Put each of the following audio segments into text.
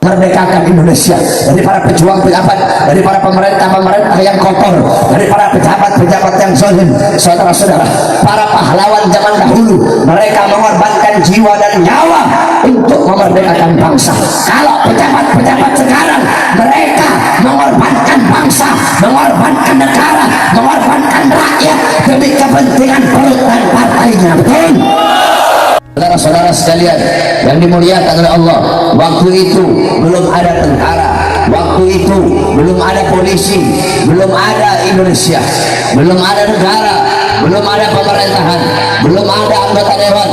merdekakan Indonesia dari para pejuang-pejabat, dari para pemerintah-pemerintah yang kotor, dari para pejabat-pejabat yang zalim. Saudara-saudara, para pahlawan zaman dahulu mereka mengorbankan jiwa dan nyawa untuk memerdekakan bangsa. Kalau pejabat-pejabat sekarang mereka mengorbankan bangsa, mengorbankan negara, mengorbankan rakyat demi kepentingan perut dan partainya. Betul? Saudara-saudara sekalian yang dimuliakan oleh Allah, waktu itu belum ada tentara, waktu itu belum ada polisi, belum ada Indonesia, belum ada negara, belum ada pemerintahan, belum ada anggota dewan,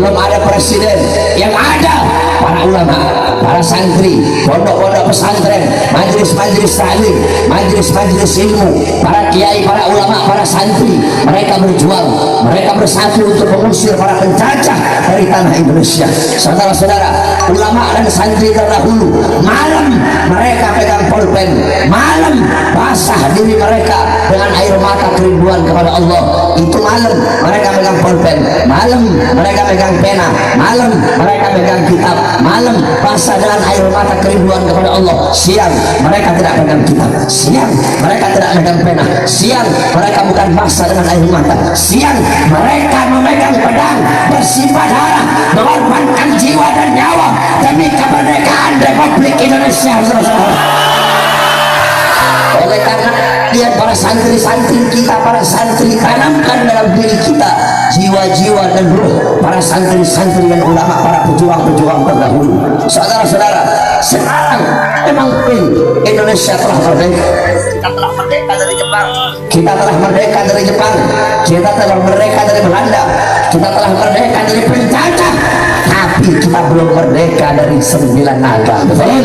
belum ada presiden. Yang ada para ulama, para santri, pondok-pondok pesantren, majelis-majelis taklim, majelis-majelis ilmu, para kiai, para ulama, para santri. Mereka berjuang, mereka bersatu untuk mengusir para penjajah dari tanah Indonesia. Saudara-saudara, ulama dan santri terdahulu malam mereka pegang pulpen, malam basah diri mereka dengan air mata kerinduan kepada Allah. Itu malam mereka pegang pulpen, malam mereka pegang pena, malam mereka pegang kitab, malam basah dengan air mata kerinduan kepada Allah. Siang mereka tidak pegang kitab, siang mereka tidak pegang pena, siang mereka bukan basah dengan air mata, siang mereka memegang pedang, bersimbah darah, mengorbankan jiwa dan nyawa demi kemerdekaan Republik Indonesia. Oleh karena lihat para santri-santri kita, para santri tanamkan dalam diri kita jiwa-jiwa dan ruh para santri-santri dan ulama, para pejuang-pejuang terdahulu. Saudara-saudara, sekarang memang Indonesia telah merdeka. Kita telah merdeka dari Jepang, kita telah merdeka dari Jepang, kita telah merdeka dari Belanda, kita telah merdeka dari penjajah, tapi kita belum merdeka dari 9 naga. Betul?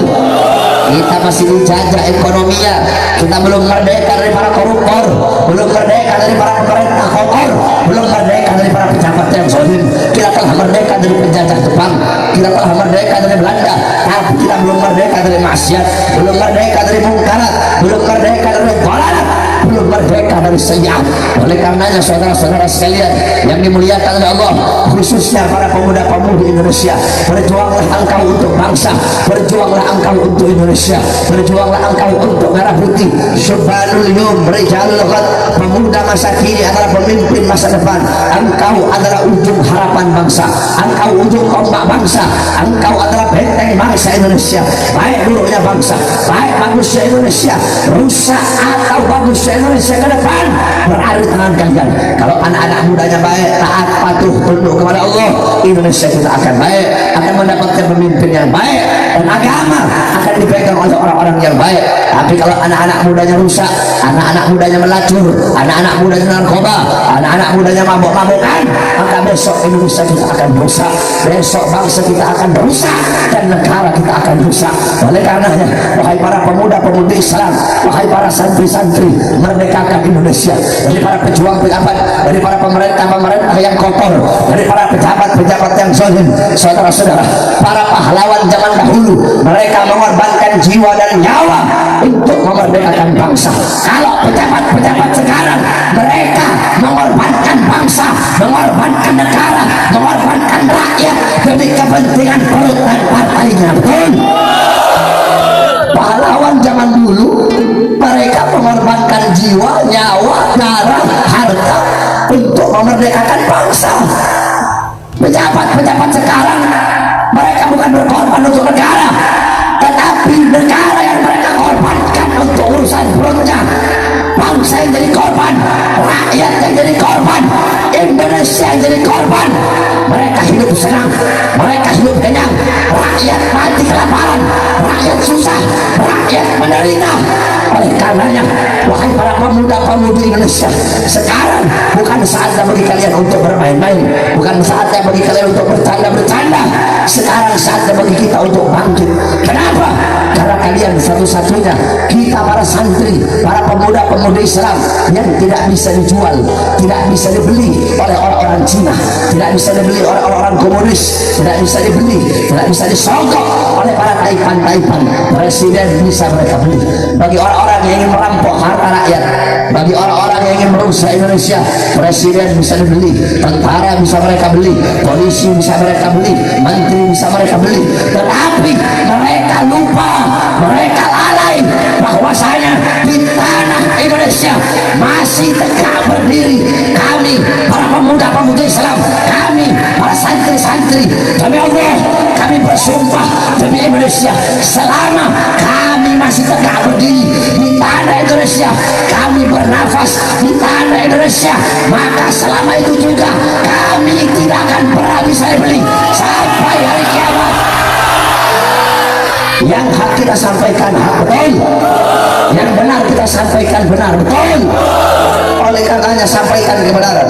Kita masih dijajah ekonominya, kita belum merdeka dari para koruptor, belum merdeka dari para pemerintah kotor, belum merdeka dari para pejabat yang zalim. Kita telah merdeka dari penjajah Jepang, kita telah merdeka dari Belanda, tapi kita belum merdeka dari maksiat, belum merdeka dari mungkarat, belum merdeka dari dhalalat, belum merdeka dari sayyi'at. Oleh karenanya saudara-saudara sekalian yang dimuliakan oleh Allah, khususnya para pemuda-pemudi Indonesia, berjuanglah engkau untuk bangsa, berjuanglah engkau untuk Indonesia, berjuanglah engkau untuk merah putih. Syubhanul yum rijalul ghad, pemuda masa kini adalah pemimpin masa depan. Engkau adalah ujung harapan bangsa, engkau ujung tombak bangsa, engkau adalah benteng bangsa Indonesia. Baik buruknya bangsa, baik bagusnya Indonesia, rusak atau bagusnya Indonesia ke depan berada di tangan kalian. Kalau anak-anak mudanya baik, taat, patuh, tunduk kepada Allah, Indonesia kita akan baik, akan mendapatkan pemimpin yang baik, dan agama akan dipegang oleh orang-orang yang baik. Tapi kalau anak-anak mudanya rusak, anak-anak mudanya melacur, anak-anak mudanya narkoba, anak-anak mudanya mabuk-mabukan, maka besok Indonesia kita akan rusak, besok bangsa kita akan rusak, dan negara kita akan rusak. Oleh karenanya, wahai para pemuda-pemudi Islam, wahai para santri-santri, merdekakan Indonesia dari para pejuang-pejabat, dari para pemerintah-pemerintah yang kotor, dari para pejabat-pejabat yang zalim. Saudara-saudara, para pahlawan zaman dahulu mereka mengorbankan jiwa dan nyawa untuk memerdekakan bangsa. Kalau pejabat-pejabat sekarang mereka mengorbankan bangsa, mengorbankan negara, mengorbankan rakyat demi kepentingan perut dan partainya. Betul? Pahlawan zaman dulu mereka mengorbankan jiwa, nyawa, darah, harta untuk memerdekakan bangsa. Pejabat-pejabat sekarang mereka bukan berkorban untuk negara, tetapi negara yang mereka korbankan untuk urusan perutnya. Bangsa yang jadi korban, rakyat yang jadi korban, Indonesia yang jadi korban. Mereka hidup senang, mereka hidup kenyang, rakyat mati kelaparan, rakyat susah, rakyat menderita. Oleh karenanya, wahai para pemuda-pemudi Indonesia, sekarang bukan saatnya bagi kalian untuk bermain-main, bukan saatnya bagi kalian untuk bercanda-bercanda. Sekarang saatnya bagi kita untuk bangkit. Kenapa? Karena kalian satu-satunya, kita para santri, para pemuda-pemudi Islam yang tidak bisa dijual, tidak bisa dibeli oleh orang-orang Cina, tidak bisa dibeli oleh orang-orang komunis, tidak bisa dibeli, tidak bisa disogok oleh para taipan-taipan. Presiden bisa mereka beli. Bagi orang-orang yang ingin merampok harta rakyat, bagi orang-orang yang ingin merusak Indonesia, presiden bisa dibeli, tentara bisa mereka beli, polisi bisa mereka beli, menteri bisa mereka beli. Tetapi mereka lupa Indonesia masih tegak berdiri. Kami para pemuda-pemudi Islam, kami para santri-santri, demi Allah kami bersumpah demi Indonesia, selama kami masih tegak berdiri di tanah Indonesia, kami bernafas di tanah Indonesia, maka selama itu juga kami tidak akan pernah bisa beli sampai hari kiamat. Yang hak kita sampaikan hak, betul. Yang benar kita sampaikan benar, betul. Oleh karenanya sampaikan kebenaran.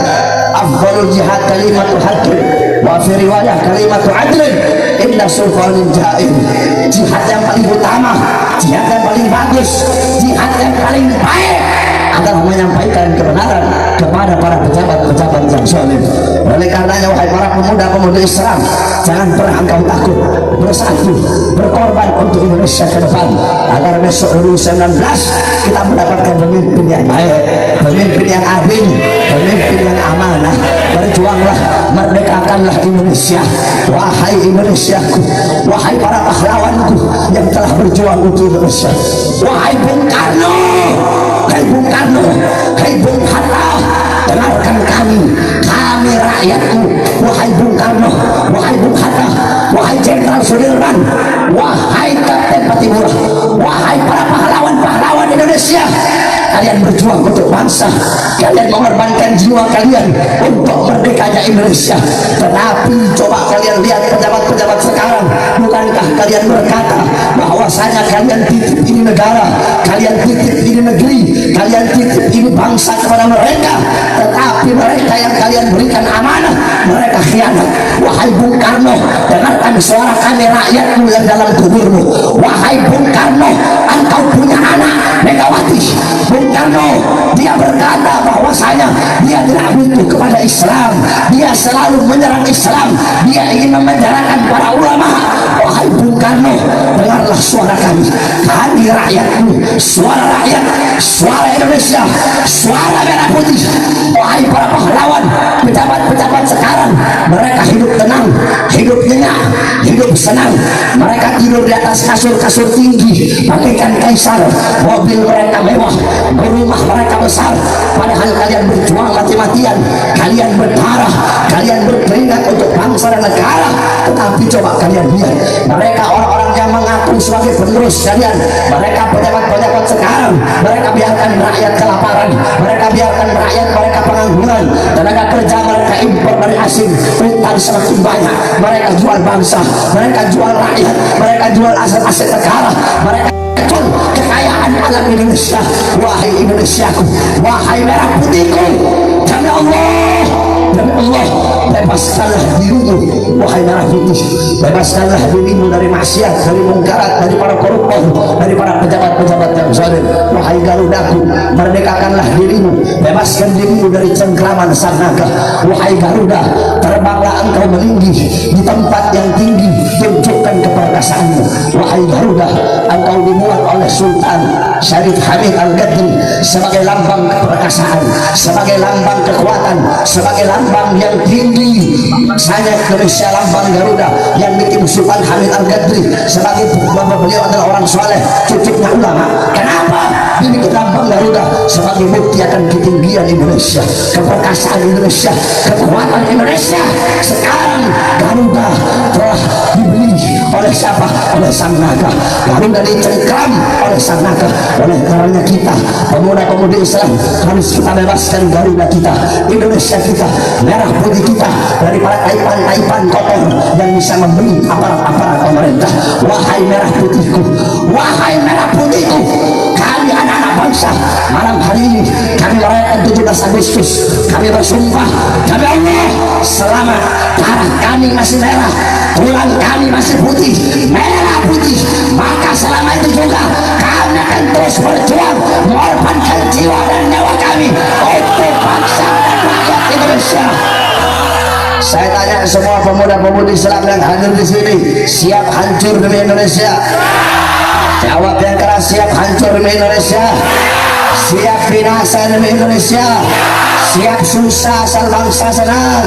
Afdhalul jihad kalimatu haqqin wa fi riwayah kalimatu adlin inna sultanul jahil. Jihad yang paling utama, jihad yang paling bagus, jihad yang paling baik adalah menyampaikan kebenaran kepada para pejabat-pejabat yang zalim. Oleh karenanya wahai para pemuda-pemudi Islam, jangan pernah engkau takut, bersatu, berkorban untuk Indonesia ke depan, agar besok 2019 kita mendapatkan pemimpin yang baik, pemimpin yang adil, pemimpin yang amanah. Berjuanglah, merdekakanlah Indonesia. Wahai Indonesiaku, wahai para pahlawanku yang telah berjuang untuk Indonesia, wahai Bung Karno, hai Bung Karno, hai Bung Hatta, dengarkan kami rakyatku. Wahai Bung Karno, wahai Bung Hatta, wahai Jenderal Sudirman, wahai Kapten Pattimura, wahai para pahlawan-pahlawan Indonesia, kalian berjuang untuk bangsa, kalian mengorbankan jiwa kalian untuk merdekanya Indonesia. Tetapi coba kalian lihat pejabat-pejabat sekarang, bukankah kalian berkata bahwasanya kalian titip ini negara, kalian titip ini negeri, kalian titip ini bangsa kepada mereka, tetapi mereka yang kalian berikan amanah, mereka khianat. Wahai Bung Karno, dengarkan suara kami rakyatmu yang dalam kuburmu. Wahai Bung Karno, engkau punya anak Megawati. Bung Karno, dia berkata bahwasanya dia tidak butuh kepada Islam, dia selalu menyerang Islam, dia ingin memenjarakan para ulama. Wahai Bung Karno, dengarlah suara kami rakyatmu, suara rakyat, suara Indonesia, suara merah putih. Wahai para pahlawan, pejabat-pejabat sekarang, mereka hidup tenang, hidup nyenyak, hidup senang, mereka tidur di atas kasur-kasur tinggi, pakaikan kaisar, mobil mereka mewah, rumah mereka besar. Padahal kalian berjuang mati-matian, kalian berdarah, kalian berkeringat untuk bangsa dan negara. Tetapi coba kalian lihat, mereka orang-orang yang mengaku sebagai penerus kalian, mereka pejabat-pejabat sekarang, mereka biarkan rakyat kelaparan, mereka biarkan rakyat mereka pengangguran, tenaga kerja mereka impor dari asing, utang semakin banyak, mereka jual bangsa, mereka jual rakyat, mereka jual aset-aset negara, mereka jual kekayaan alam Indonesia. Wahai Indonesiaku, wahai merah putihku, demi Allah, demi Allah, bebaskanlah dirimu. Wahai merah putih, bebaskanlah dirimu dari maksiat, dari mungkarat, dari para koruptor, dari para pejabat-pejabat yang zalim. Wahai Garudaku, merdekakanlah dirimu, bebaskan dirimu dari cengkraman sang naga. Wahai Garuda, terbanglah engkau meninggi di tempat yang tinggi, tunjukkan keperkasaanmu. Wahai Garuda, engkau dibuat oleh Sultan Syarif Hamid Al-Gadri sebagai lambang keperkasaan, sebagai lambang kekuatan, sebagai lambang yang tinggi. Saya Indonesia lambang Garuda yang bikin Sultan Hamid Al-Gadri sebagai beliau adalah orang soleh, cucunya ulama. Kenapa dibikin lambang Garuda? Sebagai bukti akan ketinggian Indonesia, keperkasaan Indonesia, kekuatan Indonesia. Sekarang Garuda telah dibeli oleh siapa? Oleh sang naga. Garuda dicengkram oleh sang naga. Oleh karenanya kita pemuda-pemudi Islam harus kita bebaskan Garuda kita, Indonesia kita, merah putih kita dari para taipan-taipan kotor yang bisa membeli aparat-aparat pemerintah. Wahai merah putihku, wahai merah putihku, kami anak-anak bangsa, malam hari ini kami merayakan 17 Agustus, kami bersumpah demi Allah, selama darah kami masih merah, tulang kami masih putih, merah putih, maka selama itu juga kami akan terus berjuang mengorbankan jiwa dan nyawa kami untuk bangsa dan rakyat Indonesia. Saya tanya semua pemuda-pemudi Islam yang hadir di sini, siap hancur demi Indonesia? Jawab yang keras, siap hancur demi Indonesia? siap binasa demi Indonesia, siap susah asal bangsa senang,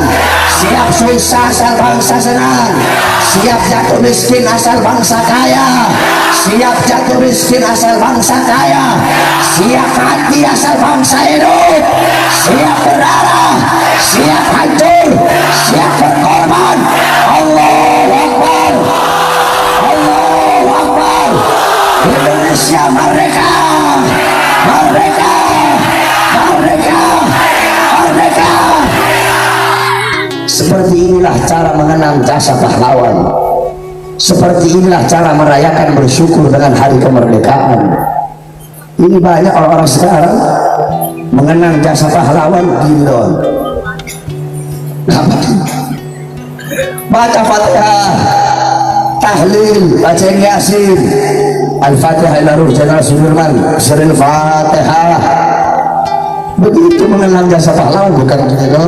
siap susah asal bangsa senang, siap jatuh miskin asal bangsa kaya, siap jatuh miskin asal bangsa kaya, siap mati asal bangsa hidup, siap berdarah, siap hancur, siap berkorban. Allahu Akbar, Allahu Akbar. Indonesia merdeka, merdeka, merdeka, merdeka. Seperti inilah cara mengenang jasa pahlawan. Seperti inilah cara merayakan bersyukur dengan hari kemerdekaan. Ini banyak orang-orang sekarang mengenang jasa pahlawan gini doang. Baca Fatihah, tahlil, baca Yasin, Al-Fatihah ila Ruh Jenderal Sudirman, Siril Fatihah. Begitu mengenang jasa pahlawan, bukan gitu.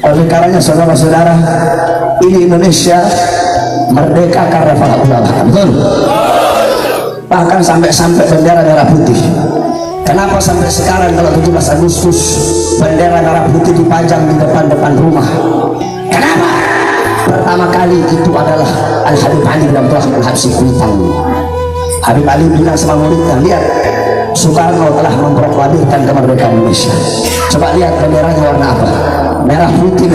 Oleh karenanya saudara-saudara, ini Indonesia merdeka karena para ulama, betul? Bahkan sampai bendera merah putih. Kenapa sampai sekarang kalau 17 Agustus bendera merah putih dipajang di depan rumah? Kenapa? Pertama kali itu adalah Al-Habib Ali bin Abdul Habsyi Kuitang. Habib Ali bilang sama muridnya, lihat, Soekarno telah memproklamirkan kemerdekaan Indonesia. Coba lihat benderanya warna apa? Merah putih.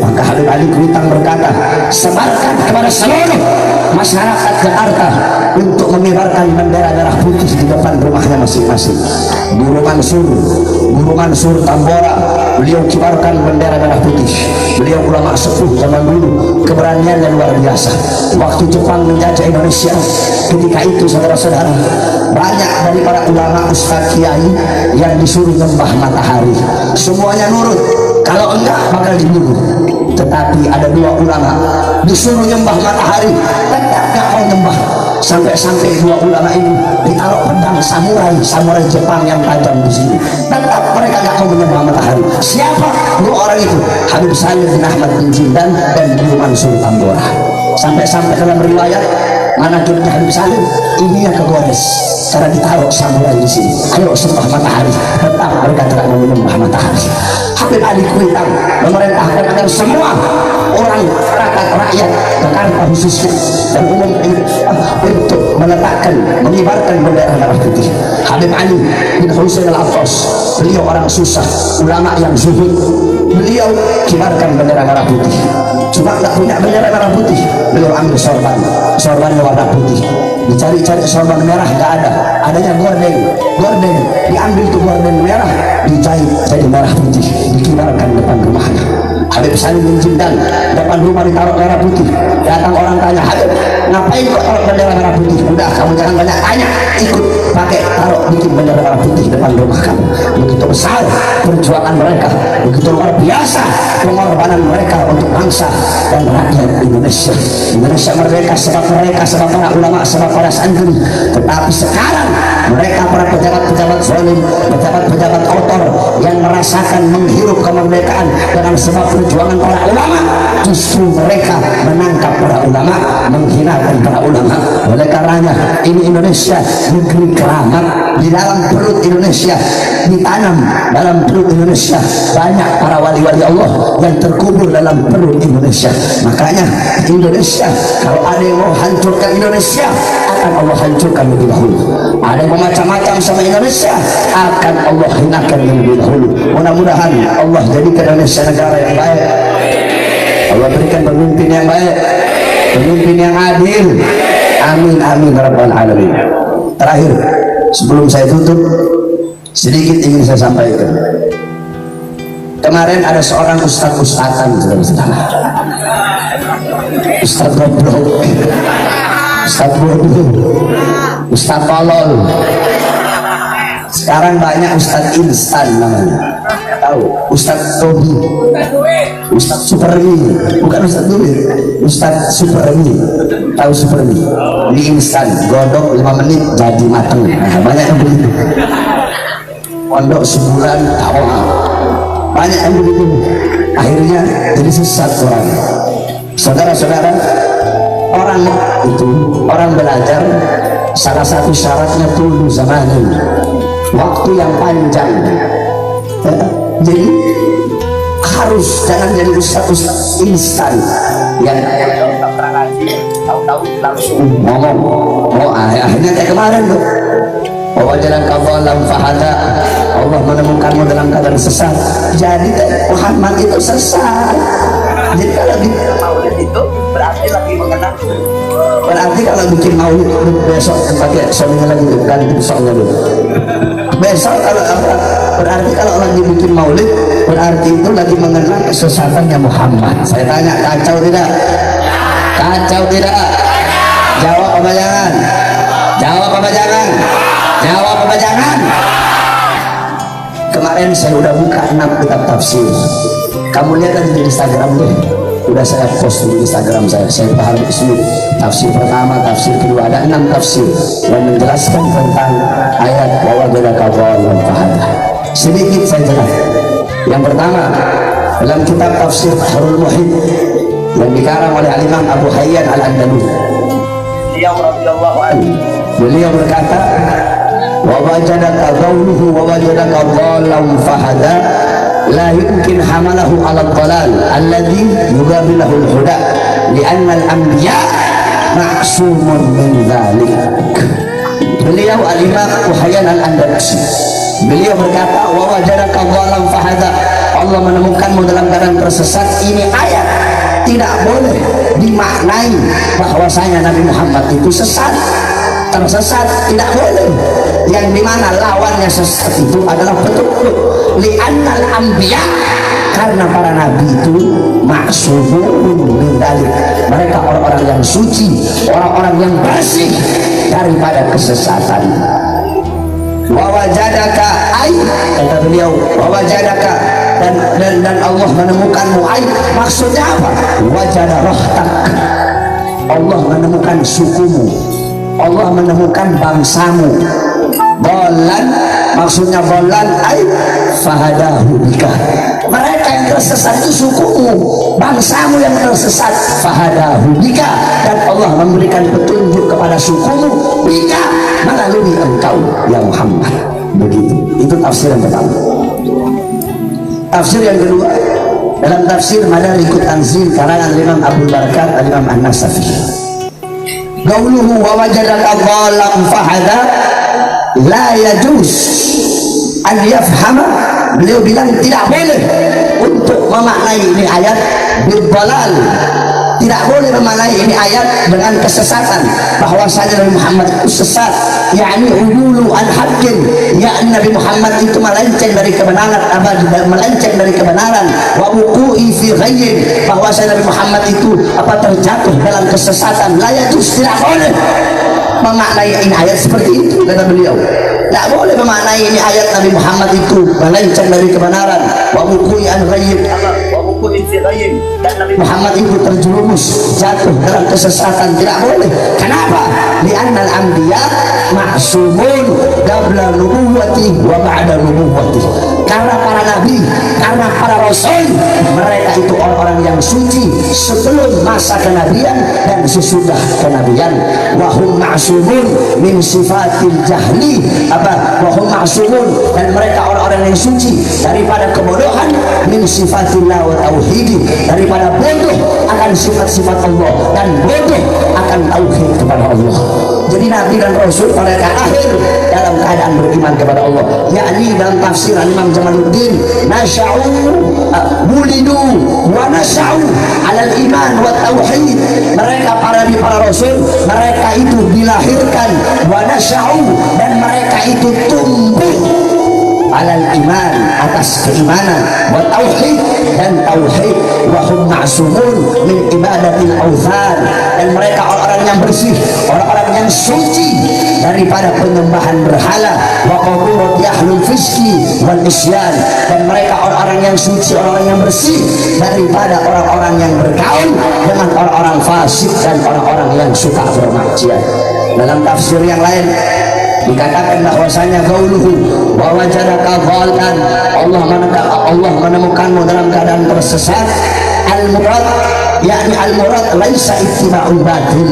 Maka Habib Ali Kuitang berkata, sebarkan kepada seluruh masyarakat Jakarta untuk mengibarkan bendera merah putih di depan rumahnya masing-masing. Guru Mansur Tambora, beliau kibarkan bendera merah putih. Beliau ulama sepuh zaman dulu, keberaniannya luar biasa. Waktu Jepang menjajah Indonesia, ketika itu saudara-saudara, banyak dari para ulama ustadz kiai yang disuruh nyembah matahari. Semuanya nurut, kalau enggak bakal dibunuh. Tetapi ada dua ulama disuruh nyembah matahari, tetap gak mau nyembah. Sampai-sampai dua ulama ini ditaruh pedang samurai Jepang yang tajam di sini. Tetap mereka gak mau menyembah matahari. Siapa dua orang itu? Habib Salim bin Ahmad bin Jindan dan Guru Mansur Tambora. Sampai-sampai dalam riwayat manakibnya Habib Salim, ini yang kegores karena ditaruh samurai di sini. Ayo sembah matahari. Tetap mereka tidak mau menyembah matahari. Habib Ali Kuitang memerintahkan agar semua orang rakyat Jakarta khususnya dan umum untuk meletakkan, mengibarkan bendera merah putih. Habib Ali bin Husain Al-Attas, beliau orang susah, ulama yang zuhud, beliau kibarkan bendera merah putih. Cuma tak punya bendera merah putih, beliau ambil sorbannya warna putih. Dicari-cari sorban merah nggak ada, adanya gorden, diambil tuh gorden merah, dijahit jadi merah putih, dikibarkan depan rumahnya. Habib Salim bin Jindan, depan rumah ditaruh merah putih. Datang orang tanya, Habib, ngapain kok taruh bendera merah putih? Udah, kamu jangan banyak tanya, ikut pakai taruh bikin bendera merah putih depan rumah kamu. Begitu besar perjuangan mereka, begitu luar biasa pengorbanan mereka untuk bangsa dan rakyat Indonesia. Indonesia merdeka sebab mereka, sebab para ulama, sebab para santri. Tetapi sekarang mereka para pejabat-pejabat zalim, pejabat-pejabat kotor yang merasakan menghirup kemerdekaan dengan sebab perjuangan para ulama, justru mereka menangkap para ulama, menghinakan para ulama. Oleh karenanya ini Indonesia negeri keramat. Di dalam perut Indonesia ditanam, dalam perut Indonesia banyak para wali-wali Allah yang terkubur dalam perut Indonesia. Makanya Indonesia, kalau ada yang mau hancurkan Indonesia, akan Allah hancurkan lebih dahulu. Ada yang macam-macam sama Indonesia, akan Allah hinakan lebih dahulu. Mudah-mudahan Allah jadikan Indonesia negara yang baik. Allah berikan pemimpin yang baik, pemimpin yang adil. Amin amin rabbal alamin. Terakhir, sebelum saya tutup, sedikit ingin saya sampaikan. Kemarin ada seorang ustadz-ustadzan, ustadz goblok, ustadz bodoh, ustadz tolol. Sekarang banyak ustadz instan namanya. Tahu? Ustadz Tobi, Ustadz Supermi, bukan Ustadz Duit, Ustadz Supermi. Tahu Supermi? Mie instan, godok 5 menit jadi mateng. Nah, banyak yang begitu. Pondok sebulan tahu. Banyak yang begitu. Akhirnya jadi sesat orang. Saudara-saudara, orang itu orang belajar salah satu syaratnya tulu zamanin, waktu yang panjang. Jadi harus, jangan jadi ustaz instan yang tahu-tahu langsung ngomong. Akhirnya kayak kemarin tuh, wawajalan kawalam fahada, Allah menemukanmu dalam keadaan sesat. Jadi Muhammad itu sesat. Jadi kalau di maulid itu berarti lagi mengenang. Berarti kalau bikin maulid besok pakai soalnya lagi kan soalnya dulu. Besok kalau apa? Berarti kalau lagi bikin maulid berarti itu lagi mengenang kesesatannya Muhammad. Saya tanya, kacau tidak? Kacau tidak? Jawab apa jangan? Jawab apa jangan? Jawab apa jangan? Kemarin saya udah buka 6 kitab tafsir. Kamu lihat aja di Instagram deh. Udah saya post di Instagram saya paham Ismi. Tafsir pertama, tafsir kedua, ada 6 tafsir yang menjelaskan tentang ayat wawajadaka dhalan fahada. Sedikit saya jelas. Yang pertama, dalam kitab tafsir Harul Muhit yang dikarang oleh Imam Abu Hayyan Al-Andalusi, beliau berkata, wawajadaka dhawluhu wawajadaka dhalan fahada la yumkin hamalahu ala dhalal alladhi yugabilahu al-huda li'anna al-anbiya ma'sumun min dhalik. Beliau Al-Imam Abu Hayyan Al-Andalusi, beliau berkata, wawajadaka dhalan fahada, Allah menemukanmu dalam keadaan tersesat. Ini ayat tidak boleh dimaknai bahwasanya Nabi Muhammad itu sesat, tersesat, tidak boleh. Yang dimana lawannya sesat itu adalah petunjuk. Li'annal anbiya, karena para nabi itu ma'sumun min dzalik, mereka orang-orang yang suci, orang-orang yang bersih daripada kesesatan. Wawajadaka ay, kata beliau, wawajadaka, dan Allah menemukanmu ay, maksudnya apa? Wajada rohtak, Allah menemukan sukumu, Allah menemukan bangsamu. Bolan, maksudnya bolan ay fahadahu bika, mereka yang tersesat itu sukumu, bangsamu yang tersesat, fahadahu bika, dan Allah memberikan petunjuk kepada sukumu bika, melalui engkau ya Muhammad. Begitu, itu tafsir yang pertama. Tafsir yang kedua, dalam tafsir Madarikut Tanzil karangan Imam Abdul Barakat Al-Imam An-Nasafi, qauluhu wa wajadaka dhalan fahada la yajuz an yafhama, beliau bilang tidak boleh untuk memaknai ini ayat bidhalal, tidak boleh memaknai ini ayat dengan kesesatan, bahwasanya Nabi Muhammad itu sesat, yakni udulu an haqqin, yakni Nabi Muhammad itu melenceng dari kebenaran, melenceng dari kebenaran, wa wuqu'i fi ghayyin, bahwasanya Nabi Muhammad itu terjatuh dalam kesesatan. La yajuz, tidak boleh memaknai ini ayat seperti itu, kata beliau. Tidak boleh memaknai ini ayat Nabi Muhammad itu melenceng dari kebenaran, wa wuqu'i an ghayyin, dan Nabi Muhammad itu terjerumus jatuh dalam kesesatan. Tidak boleh. Kenapa? Li'annal anbiya ma'sumun qabla nubuwwati wa ba'da nubuwwati, karena para nabi, karena para rasul, mereka itu orang-orang yang suci sebelum masa kenabian dan sesudah kenabian. Wa hum ma'sumun min sifatil jahli, wa hum ma'sumun, dan mereka orang-orang yang suci daripada kebodohan, min sifatillah wa tauhidi, daripada bodoh akan sifat-sifat Allah dan bodoh akan tauhid kepada Allah. Jadi nabi dan rasul mereka akhir dalam keadaan beriman kepada Allah, yakni dalam tafsir Imam Jamaluddin, nasya'u bulidu wa nasya'u alal iman wa tauhid, mereka para rasul, mereka itu dilahirkan, wa nasya'u, dan mereka itu tumbuh alal iman, atas keimanan, wa tauhid, dan tauhid, wa hum ma'sumun min ibadatil authan, dan mereka orang-orang yang bersih, orang-orang yang suci daripada penyembahan berhala, wa qadurat yahlul fiski wal isyan, dan mereka orang-orang yang suci, orang-orang yang bersih daripada orang-orang yang bergaul dengan orang-orang fasik dan orang-orang yang suka bermaksiat. Dalam tafsir yang lain dikatakan bahwasanya qauluhu wa wajadaka dhalan, Allah menemukanmu dalam keadaan tersesat, al-murad yakni al-murad laisa ittiba'ul batil.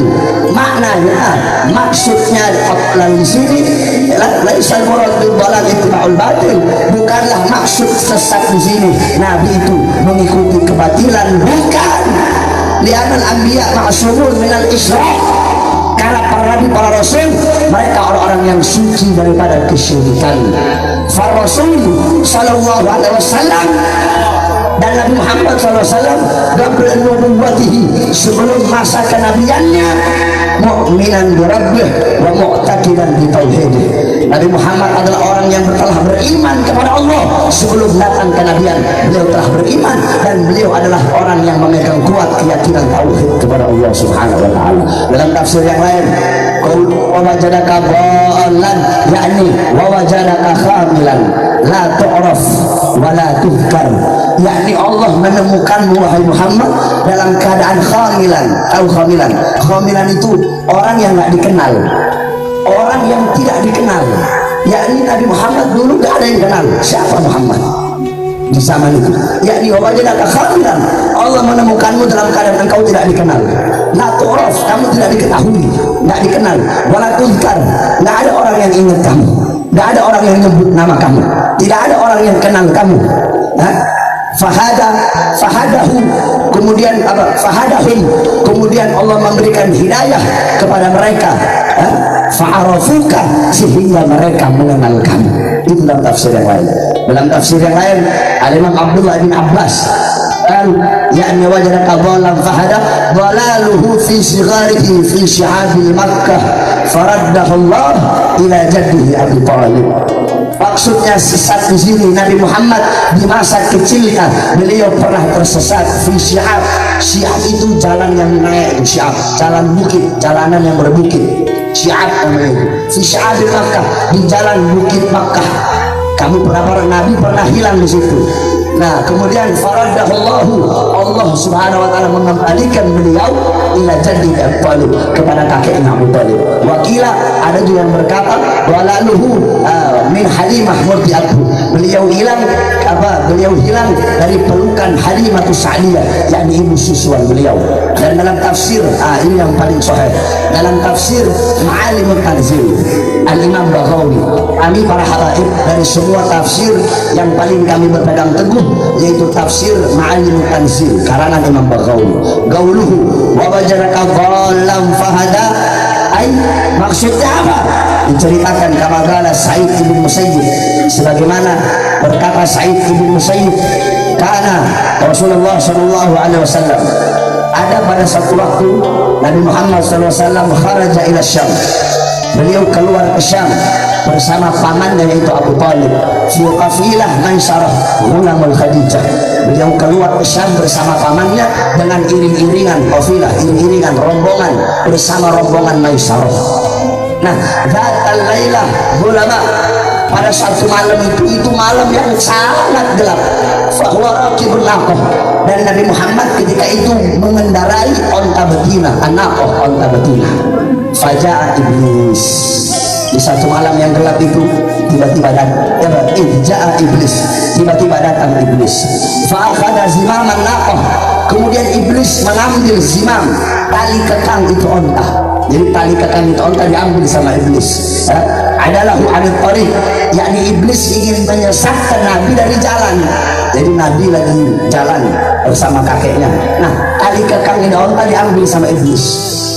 Maknanya, maksudnya di sini laisa al-murad bil dhalal ittiba'ul batil, bukanlah maksud sesat di sini Nabi itu mengikuti kebatilan, bukan. Li'anal anbiya ma'sumun minal isyraq, karena para nabi, para rasul, mereka orang-orang yang suci daripada kesyirikan. Fa Rasul sallallahu alaihi wasallam dan Nabi Muhammad SAW qabla nubuwwatihi, sebelum masa kenabiannya, mu'minan bi rabbih wa mu'taqidan bi tauhidih. Nabi Muhammad adalah orang yang telah beriman kepada Allah sebelum datang kenabian. Beliau telah beriman dan beliau adalah orang yang memegang kuat keyakinan tauhid kepada Allah Subhanahu wa taala. Dalam tafsir yang lain, qaul wa wajadaka dhallan, yakni wa wajadaka khamilan la tu'raf wa la tudhkar, yakni Allah menemukanmu wahai Muhammad dalam keadaan khamilan. Tahu khamilan? Khamilan itu orang yang nggak dikenal, orang yang tidak dikenal. Yakni Nabi Muhammad dulu nggak ada yang kenal siapa Muhammad di zaman itu. Yakni wajadaka khamilan, Allah menemukanmu dalam keadaan engkau tidak dikenal. La tu'raf, kamu tidak diketahui, nggak dikenal. Wala tudhkar, nggak ada orang yang ingat kamu, nggak ada orang yang nyebut nama kamu, tidak ada orang yang kenal kamu. Fahadahu, kemudian apa? Fahadahum, kemudian Allah memberikan hidayah kepada mereka. Fa'arafuka, sehingga mereka mengenal kamu. Itu dalam tafsir yang lain. Dalam tafsir yang lain, Al-Imam Abdullah bin Abbas yakni wajadaka dhalan fahada, dhalaluhu fi sigharihi fi syi'abil Makkah faraddahu Allah ila jaddihi Abi Thalib. Maksudnya sesat di sini Nabi Muhammad di masa kecilnya beliau pernah tersesat fi syi'ab. Syi'ab itu jalan yang naik, syi'ab jalan bukit, jalanan yang berbukit. Syi'ab namanya fi syi'abil Makkah, di jalan bukit Makkah. Kamu pernah Nabi pernah hilang di situ. Nah, kemudian faradahullahu, Allah Subhanahu wa taala mengembalikan beliau ila jaddi Abi Thalib, kepada kakeknya Abu Thalib. Wakila, ada juga yang berkata walaluhu min Halimah murdiathu, beliau hilang apa? Beliau hilang dari pelukan Halimah Sa'diyah, yakni ibu susuan beliau. Dan dalam tafsir, ini yang paling sahih, dalam tafsir Ma'alimut Tanzil Al-Imam Baghawi, kami para habaib dari semua tafsir yang paling kami berpegang teguh yaitu tafsir Ma'alimut Tanzil karangan Imam Baghawi. Gauluhu wa wajadaka dhallan fahada, maksudnya apa? Diceritakan kamagala Sa'id ibn Musayyib, sebagaimana berkata Sa'id ibn Musayyib, karena Rasulullah sallallahu alaihi wasallam, ada pada satu waktu Nabi Muhammad sallallahu alaihi wasallam kharaja ila Syam, beliau keluar ke Syam bersama pamannya yaitu Abu Thalib fi qafilah Maisarah ghulamul Khadijah. Beliau keluar ke Syam bersama pamannya dengan iring-iringan qafilah, iring-iringan rombongan bersama rombongan Maisarah. Nah, dzatal lailah ulama, pada satu malam itu malam yang sangat gelap. Fahuwa raqibun naqah, dan Nabi Muhammad ketika itu mengendarai onta betina, an-naqah, onta betina. Faja'a iblis, di satu malam yang gelap itu tiba-tiba datang iblis, tiba-tiba datang iblis. Fa'akhadha zimaman naqah, kemudian iblis mengambil zimam, tali kekang itu onta. Jadi tali kekang itu onta diambil sama iblis. Adalahu anil tariq, yakni iblis ingin menyesatkan Nabi dari jalan. Jadi Nabi lagi jalan bersama kakeknya. Nah, tali kekang ini onta diambil sama iblis.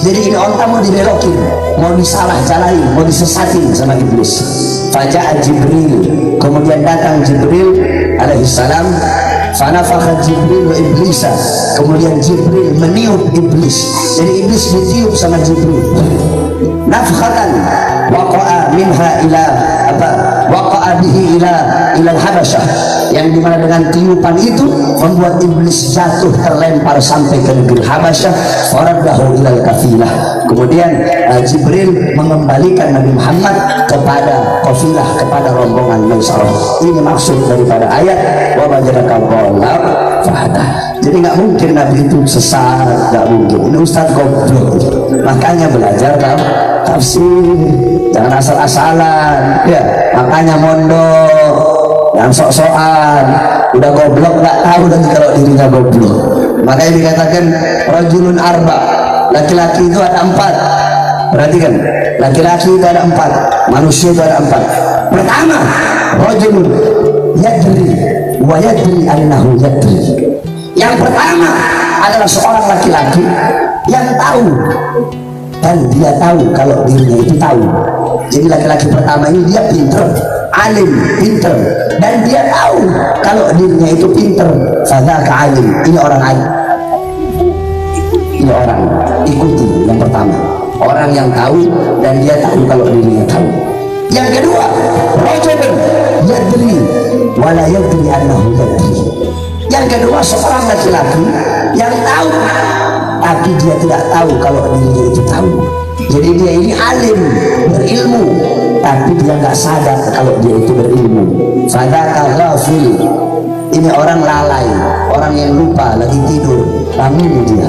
Jadi ini onta mau dibelokin, mau disalah jalanin, mau disesatin sama iblis. Faja'a Jibril, kemudian datang Jibril alaihissalam. Fanafakha Jibril wa iblisa, kemudian Jibril meniup iblis. Jadi iblis ditiup sama Jibril. Nafkhatan waqa'a minha ila apa? Waqa'a bihi ila al-Habasyah, yang dimana dengan tiupan itu membuat iblis jatuh terlempar sampai ke negeri Habasyah. Faraddahu ila al-kafilah, kemudian Jibril mengembalikan Nabi Muhammad kepada kafilah, kepada rombongan Maisarah. Ini maksud daripada ayat wa wajadaka dhallan fahada. Jadi nggak mungkin Nabi itu sesat, nggak mungkin. Ini Ustaz goblok, makanya belajar tafsir, jangan asal-asalan ya. Makanya mondok, yang sok-sokan, udah goblok nggak tahu dan kalau dirinya goblok. Makanya dikatakan rajulun arba, laki-laki itu ada 4. Perhatikan, laki-laki itu ada 4, manusia itu ada 4. Pertama, rajulun yadri wa yadri annahu yadri. Yang pertama adalah seorang laki-laki yang tahu dan dia tahu kalau dirinya itu tahu. Jadi laki-laki pertama ini dia pinter, alim, pinter, dan dia tahu kalau dirinya itu pinter. Fadzaka alim, ini orang alim. Ini orang, ikuti yang pertama, orang yang tahu dan dia tahu kalau dirinya tahu. Yang kedua, rajulun yadri wala yadri annahu yadri. Yang kedua, seorang laki-laki yang tahu tapi dia tidak tahu kalau dirinya itu tahu. Jadi dia ini alim, berilmu, tapi dia nggak sadar kalau dia itu berilmu. Fadzaka ghafil, ini orang lalai, orang yang lupa, lagi tidur, bangun dia,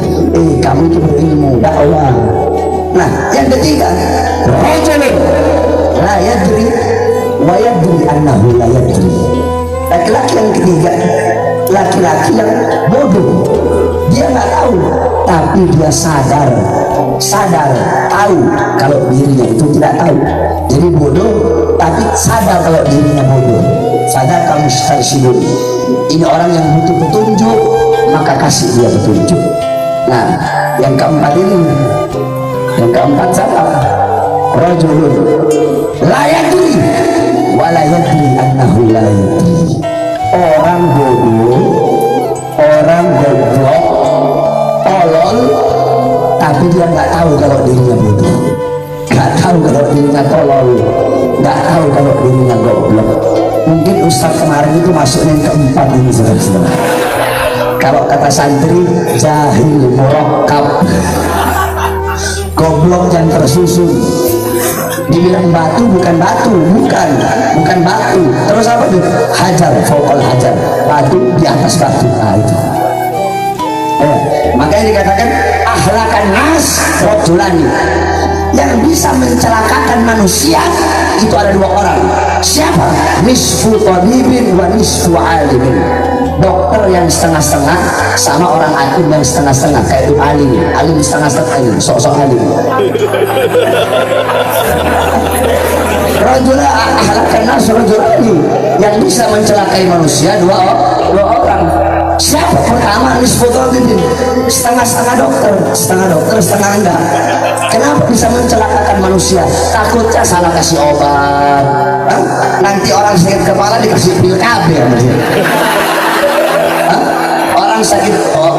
kamu itu berilmu, dakwah. Nah, yang ketiga, rajulun la yadri wa yadri annahu la yadri. Laki-laki yang ketiga, laki-laki yang bodoh, dia nggak tahu tapi dia sadar tahu kalau dirinya itu tidak tahu. Jadi bodoh tapi sadar kalau dirinya bodoh. Sadar kamu mustarsyidun, ini orang yang butuh petunjuk, maka kasih dia petunjuk. Nah, yang keempat ini, yang keempat siapa? Rajulun la yadri wa la yadri annahu la yadri. Orang bodoh, orang goblok, tolol, tapi dia nggak tahu kalau dirinya bodoh, nggak tahu kalau dirinya tolol, nggak tahu kalau dirinya goblok. Mungkin Ustaz kemarin itu masuknya yang keempat ini, saudara-saudara. Kalau kata santri, jahil murakkab, goblok yang tersusun. Dibilang batu bukan batu, bukan batu. Terus apa tuh? Hajar, fokal hajar, batu di atas batu. Nah, itu. Makanya dikatakan ahlakan nas rajulani, yang bisa mencelakakan manusia itu ada 2 orang. Siapa? Nisfu tabibin wa nisfu alimin. Dokter yang setengah-setengah sama orang alim yang setengah-setengah. Kayak itu alim setengah-setengah, ini sok-sok alim. Rajula ahlakan nas rajulani, yang bisa mencelakai manusia 2 orang. Siapa? Pertama nisfu tabibin, setengah-setengah dokter, setengah enggak. Kenapa bisa mencelakakan manusia? Takutnya salah kasih obat, nanti orang sakit kepala dikasih pil KB.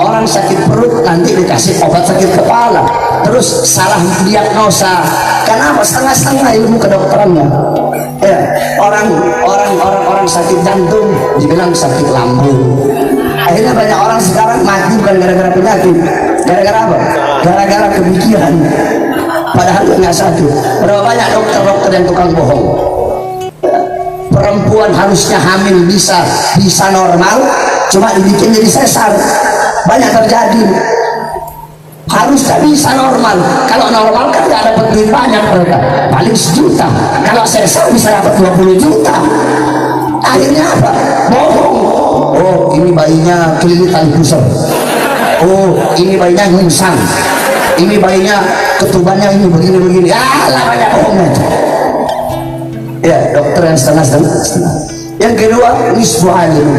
Orang sakit perut nanti dikasih obat sakit kepala. Terus salah diagnosa. Kenapa? Setengah-setengah ilmu kedokterannya. Ya, orang sakit jantung dibilang sakit lambung. Akhirnya banyak orang sekarang mati bukan gara-gara penyakit, gara-gara apa? Gara-gara kepikiran. Padahal nggak sakit. Berapa banyak dokter-dokter yang tukang bohong. Perempuan harusnya hamil bisa normal, cuma dibikin jadi sesar. Banyak terjadi. Harusnya bisa normal. Kalau normal kan nggak dapat duit banyak mereka, paling 1 juta. Kalau sesar bisa dapat 20 juta. Akhirnya apa? Bohong. Oh, ini bayinya kelilitan pusat. Oh, ini bayinya ngungsang. Ini bayinya ketubannya ini begini-begini. Alah, banyak bohongnya. Ya, dokter yang setengah-setengah. Yang kedua, nisfu alim,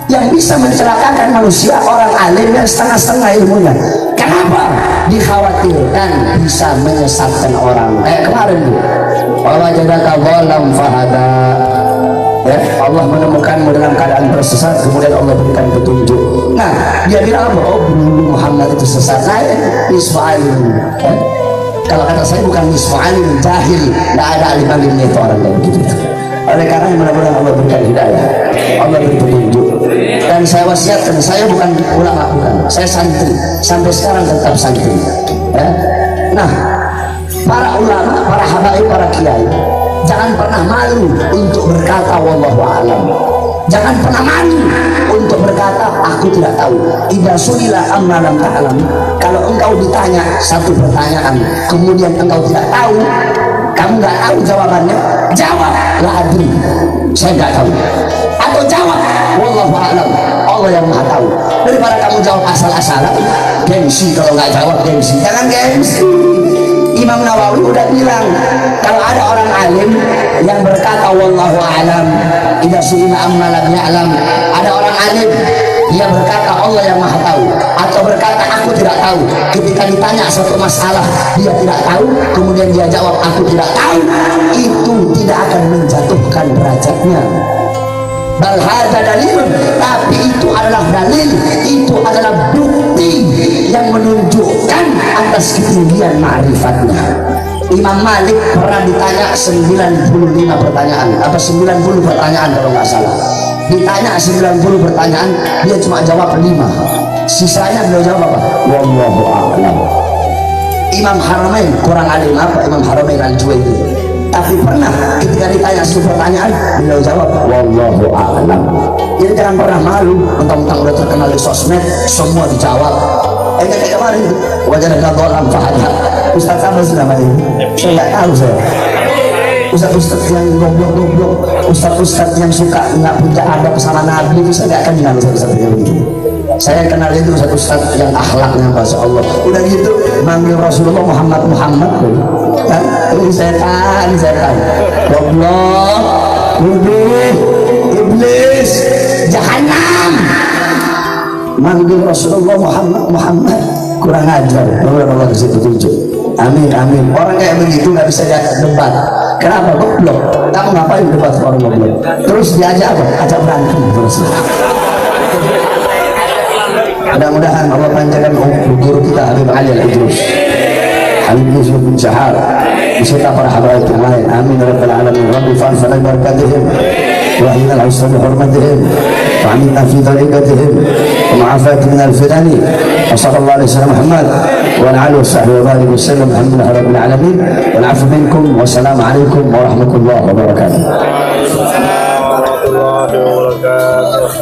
yang bisa mencelakakan manusia, orang alim yang setengah-setengah ilmunya. Kenapa? Dikhawatirkan bisa menyesatkan orang. Kayak kemarin tuh, wajadaka dhalam fahada. Ya, Allah menemukanmu dalam keadaan tersesat, kemudian Allah berikan petunjuk. Nah, dia bilang apa? Oh, Muhammad itu sesat. Saya nisfu alim. Ya? Kalau kata saya bukan nisfu alim, jahil, tidak ada alim-alimnya itu orang kayak begitu. Oleh karena mudah-mudahan Allah berikan hidayah, Allah beri petunjuk. Dan saya wasiatkan, saya bukan ulama, bukan, saya santri, sampai sekarang tetap santri. Ya? Nah, para ulama, para habaib, para kiai, jangan pernah malu untuk berkata wallahu a'lam. Jangan pernah malu untuk berkata aku tidak tahu. Idza sulila amma lam ta'lam. Kalau engkau ditanya satu pertanyaan kemudian engkau tidak tahu, kamu nggak tahu jawabannya, jawab la adri, saya nggak tahu. Atau jawab wallahu a'lam, Allah yang maha tahu. Daripada kamu jawab asal-asalan, gengsi. Kalau nggak jawab gengsi, jangan gengsi. Imam Nawawi udah bilang, kalau ada orang alim yang berkata wallahu a'lam idza su'ila amma lam ya'lam, ada orang alim dia berkata Allah yang maha tahu, atau berkata aku tidak tahu, ketika ditanya suatu masalah dia tidak tahu, kemudian dia jawab aku tidak tahu, itu tidak akan menjatuhkan derajatnya. Bal hadza dalilun, tapi itu adalah dalil, itu adalah bukti yang menunjukkan atas ketinggian ma'rifatnya. Imam Malik pernah ditanya 95 pertanyaan, apa 90 pertanyaan kalau nggak salah. Ditanya 90 pertanyaan, dia cuma jawab 5. Sisanya beliau jawab apa? Wallahu a'lam. Imam Haramain kurang alim apa? Imam Haramain Al-Juwayni. Tapi pernah ketika ditanya 10 pertanyaan, beliau jawab wallahu a'lam. Jadi jangan pernah malu, mentang-mentang udah terkenal di sosmed semua dijawab. Kayak kemarin wajah dekat orang fahada. Ustaz apa sih namanya? Saya nggak tahu saya. Ustaz-ustaz yang goblok-goblok, ustaz-ustaz yang suka nggak punya adab sama Nabi itu saya nggak kenal ustaz-ustaz yang begitu. Saya kenal itu ustaz yang akhlaknya masya Allah. Udah gitu manggil Rasulullah Muhammad kan? Ini setan, goblok, bodoh, iblis, jahanam. Manggil Rasulullah Muhammad kurang ajar. Allah kasih petunjuk. Amin amin. Orang kayak begitu nggak bisa debat. Kenapa? Goblok. Kamu ngapain debat sama orang goblok? Terus diajak apa? Ajak berantem terus. Mudah-mudahan Allah panjangkan guru kita Habib Ali Al-Idrus, Habib Yusuf bin Syahar, beserta para habaib yang lain. Amin ya rabbal alamin. Rabbi fa'alna barakatihim wa ahyina al-usra bi hurmatihim wa aminna fi tariqatihim wa ma'afati min al-firani wa sallallahu alaihi wasallam Muhammad wa ala alihi wa sahbihi wa barik wa sallam. Alhamdulillahi rabbil alamin. Wal 'afwu minkum wa assalamu alaikum warahmatullahi wabarakatuh. Warahmatullahi wabarakatuh.